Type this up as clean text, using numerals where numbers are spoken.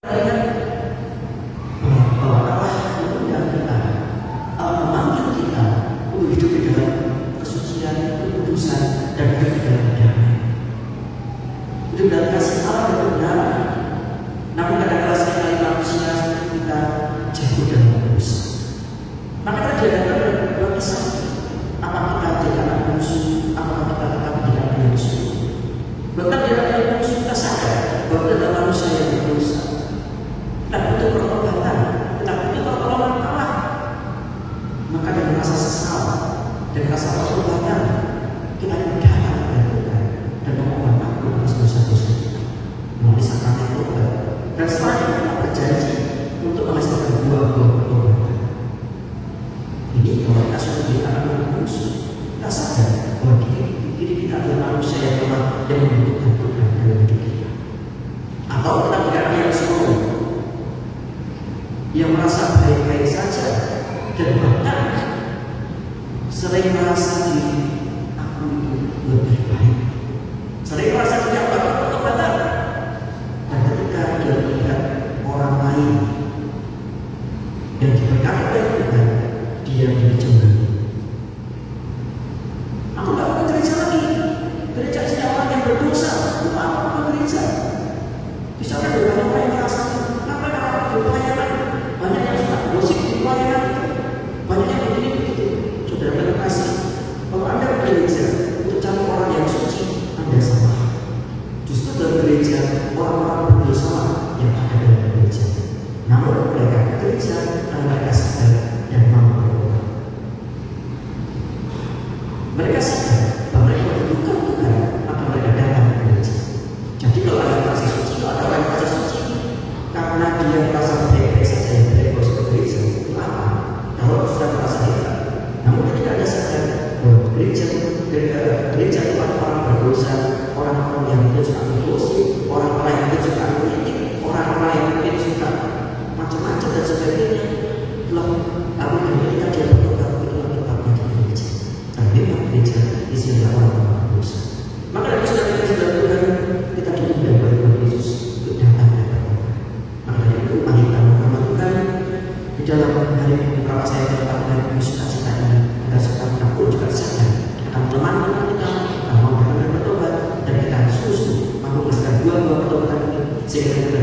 bahwa Allah mengundang kita, Allah memanggil kita untuk hidup di dalam kesucian, kekudusan, dan hidup di dalam damai. Hidup dalam kasih Allah dan kebenaran. Namun kadang-kadang sekali manusia seperti kita jatuh dalam dosa. Maka terjadi dua kisah. Apakah kita jadi anak bungsu, apakah kita tetap jadi anak bungsu? Bahkan di dalam bungsu kita sadar bahwa kita adalah manusia yang berdosa. Kita butuh pertobatan, kita butuh pertolongan Allah. Maka dengan rasa sesal dan rasa pertobatan kita datang kepada Tuhan dan memohon ampun atas dosa-dosa kita melalui sakramen tobat. Dan setelah itu kita berjanji untuk menghasilkan buah-buah pertobatan. Ini kalau kita sudah menjadi anak yang bungsu, kita sadar bahwa diri kita adalah manusia yang lemah yang membutuhkan Tuhan dalam hidup kita. Atau kita tidak yang sombong, yang merasa baik-baik saja dan bahkan sering merasa diri aku itu lebih baik, sering merasa tidak dapat pertobatan. Dan ketika dia melihat orang lain yang diberkati oleh Tuhan, dia menjadi cemburu. Aku tidak mau ke gereja lagi. Gereja tidak orang yang berdosa. Untuk apa aku ke gereja? Bisa ada banyak orang yang merasa kenapa orang berpelayanan? Banyak yang suka gosip di pelayanan itu. Banyak yang begini begitu. Saudara terkasih, kalau Anda ke gereja untuk cari orang yang suci, Anda salah. Justru dalam gereja orang-orang berdosa yang ada dalam gereja. Namun mereka ke gereja karena mereka sadar dan mau berubah. Mereka sadar bahwa mereka membutuhkan Tuhan, maka mereka datang ke gereja. Jadi kalau ada kasih suci, kalau ada orang kasih suci, karena dia merasa baik-baik saja yang baik harus ke gereja, itu apa? Kalau sudah merasa hebat. Namun ketika Anda sadar bahwa gereja itu orang berdosa, orang-orang yang mungkin suka menggosip, orang-orang yang mungkin suka mengkritik, orang-orang yang mungkin suka macam-macam dan sebagainya. Lalu ketika dia bertobat, itulah tempatnya di gereja. Dan memang gereja isinya orang-orang berdosa. Maka dari saudara kita Tuhan, kita diundang oleh Tuhan Yesus untuk datang dan bertobat. Maka dari itu mari kita menghormat Tuhan di dalam hari beberapa saya berkata dari sukacita ini. Kita sekarang pun juga sadar akan kelemahan kita mau datang dan bertobat, dan kita harus mampu menghasilkan dua-dua pertobatan ini sehingga kita